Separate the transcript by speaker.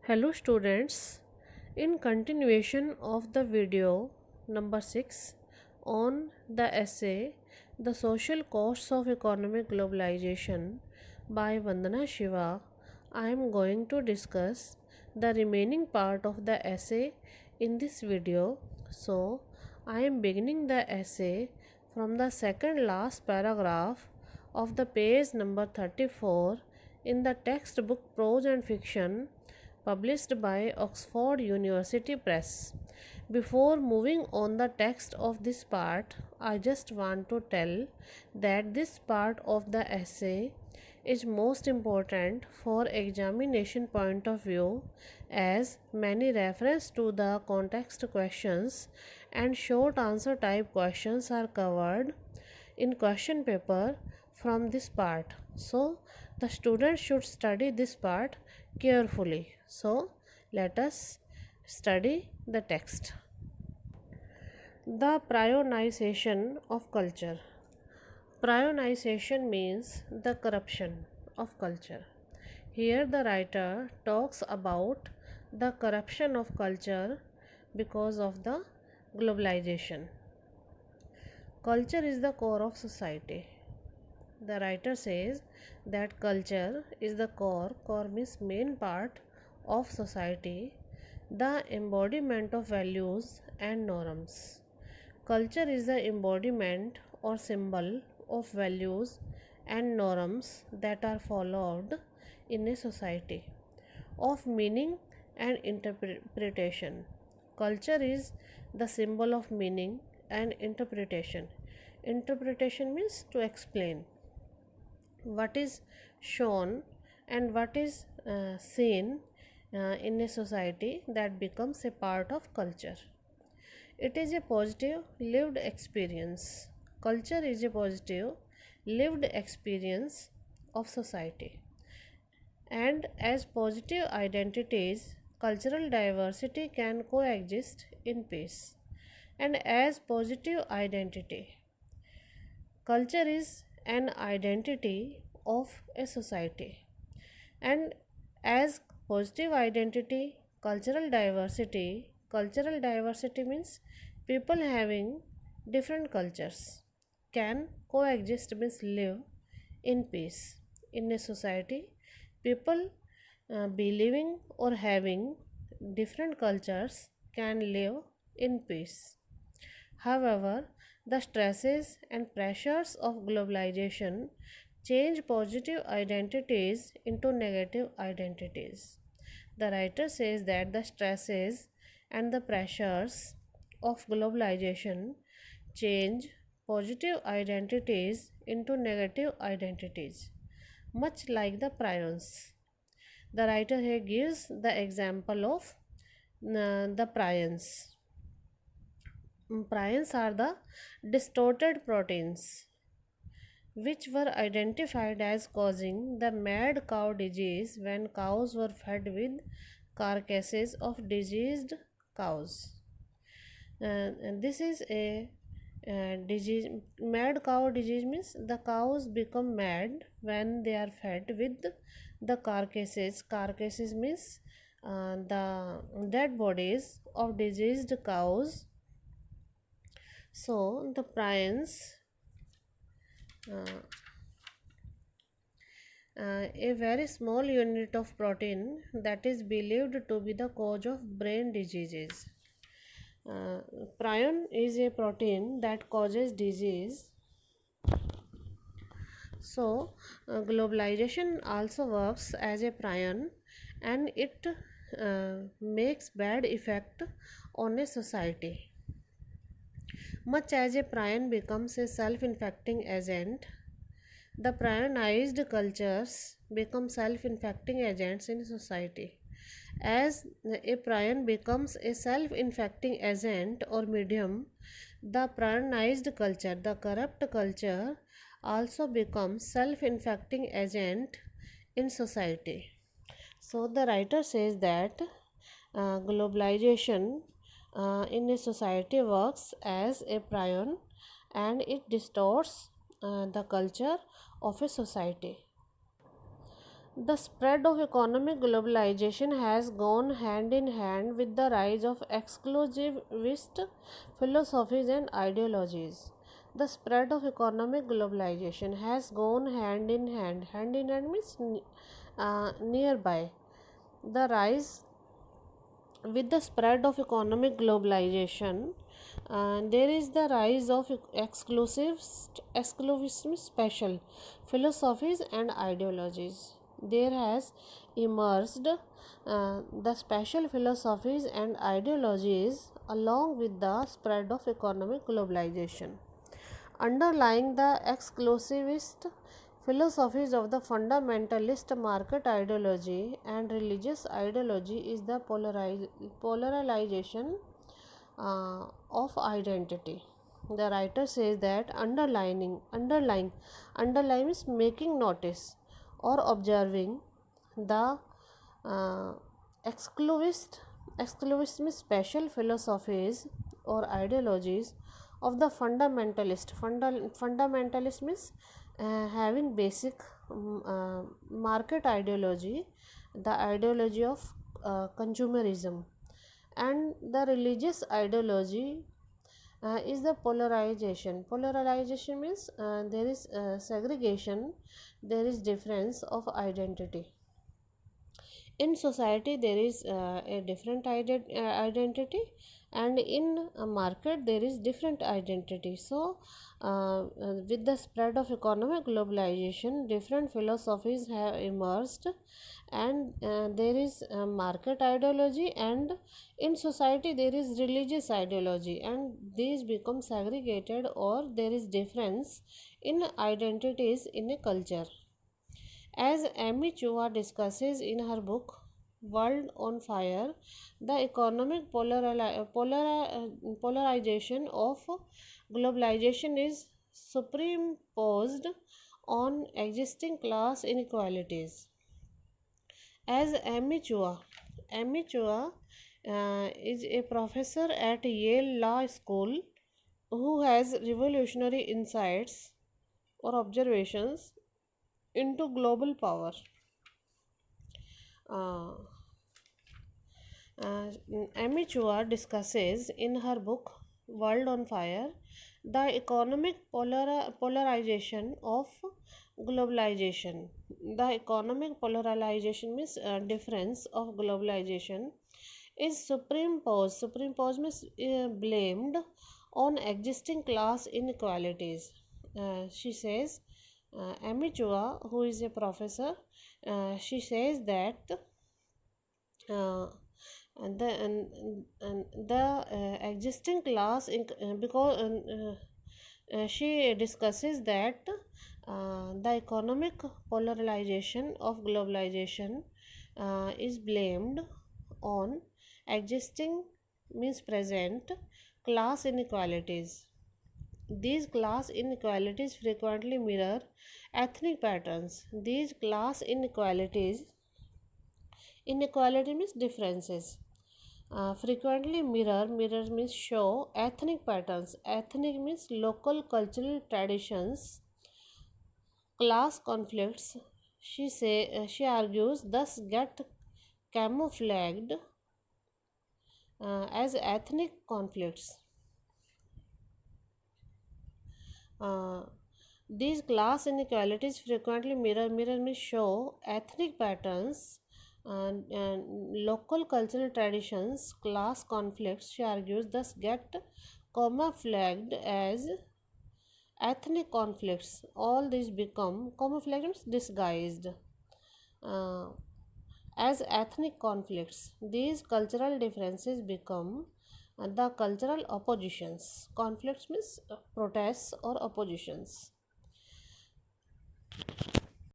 Speaker 1: Hello students, in continuation of the video number 6 on the essay The Social Costs of Economic Globalization by Vandana Shiva, I am going to discuss the remaining part of the essay in this video. So, I am beginning the essay from the second last paragraph of the page number 34 in the textbook Prose and Fiction published by Oxford University Press. Before moving on the text of this part, I just want to tell that this part of the essay is most important for examination point of view as many reference to the context questions and short answer type questions are covered in question paper from this part. So the student should study this part carefully. So let us study the text. The prioritization of culture. Prioritization means the corruption of culture. Here the writer talks about the corruption of culture because of the globalization. Culture is the core of society. The writer says that culture is the core means main part of society, the embodiment of values and norms. Culture is the embodiment or symbol of values and norms that are followed in a society, of meaning and interpretation. Culture is the symbol of meaning and interpretation. Interpretation means to explain what is shown and what is seen in a society that becomes a part of culture. It is a positive lived experience. Culture is a positive lived experience of society. And as positive identities, cultural diversity can coexist in peace. And as positive identity, culture is an identity of a society. And as positive identity, cultural diversity means people having different cultures can coexist means live in peace in a society. People believing or having different cultures can live in peace. However, the stresses and pressures of globalization change positive identities into negative identities. The writer says that the stresses and the pressures of globalization change positive identities into negative identities, much like the prions. The writer here gives the example of the prions. Prions are the distorted proteins which were identified as causing the mad cow disease when cows were fed with carcasses of diseased cows. And this is a disease. Mad cow disease means the cows become mad when they are fed with the carcasses. Carcasses means the dead bodies of diseased cows. So the prions, uh, a very small unit of protein that is believed to be the cause of brain diseases. Uh, Prion is a protein that causes disease. So, globalization also works as a prion and it makes bad effect on a society. Much as a prion becomes a self-infecting agent, the prionized cultures become self-infecting agents in society. As a prion becomes a self-infecting agent or medium, the prionized culture, the corrupt culture, also becomes self-infecting agent in society. So the writer says that globalization in a society works as a prion and it distorts the culture of a society. The spread of economic globalization has gone hand in hand with the rise of exclusivist philosophies and ideologies. The spread of economic globalization has gone hand in hand. Hand in hand means nearby. The rise with the spread of economic globalization, there is the rise of exclusivism, special philosophies and ideologies. There has emerged the special philosophies and ideologies along with the spread of economic globalization. Underlying the exclusivist philosophies of the fundamentalist market ideology and religious ideology is the polarization of identity. The writer says that underlying is making notice or observing the uh, exclusivist exclusivist special philosophies or ideologies of the fundamentalist means having basic market ideology, the ideology of consumerism, and the religious ideology is the polarization means there is segregation, there is difference of identity. In society there is a different identity, and in a market there is different identity. So with the spread of economic globalization, different philosophies have emerged, and there is market ideology, and in society there is religious ideology, and these become segregated, or there is difference in identities in a culture. As Amy Chua discusses in her book World on Fire, the economic polarization of globalization is superimposed on existing class inequalities. As Amy Chua is a professor at Yale Law School who has revolutionary insights or observations into global power. Uh, Amy Chua discusses in her book World on Fire the economic polarization of globalization. The economic polarization means difference of globalization is superimposed means blamed on existing class inequalities. She says, Amy Chua, who is a professor, she says that uh, and the existing class because she discusses that the economic polarization of globalization is blamed on existing means present class inequalities. These class inequalities frequently mirror ethnic patterns. These class inequality means differences frequently mirror means show ethnic patterns. Ethnic means local cultural traditions, class conflicts. She argues thus get camouflaged as ethnic conflicts. Uh, these class inequalities frequently mirror means show ethnic patterns and local cultural traditions, class conflicts. She argues thus get camouflaged as ethnic conflicts. All these become camouflaged disguised uh, as ethnic conflicts. These cultural differences become the cultural oppositions. Conflicts means protests or oppositions.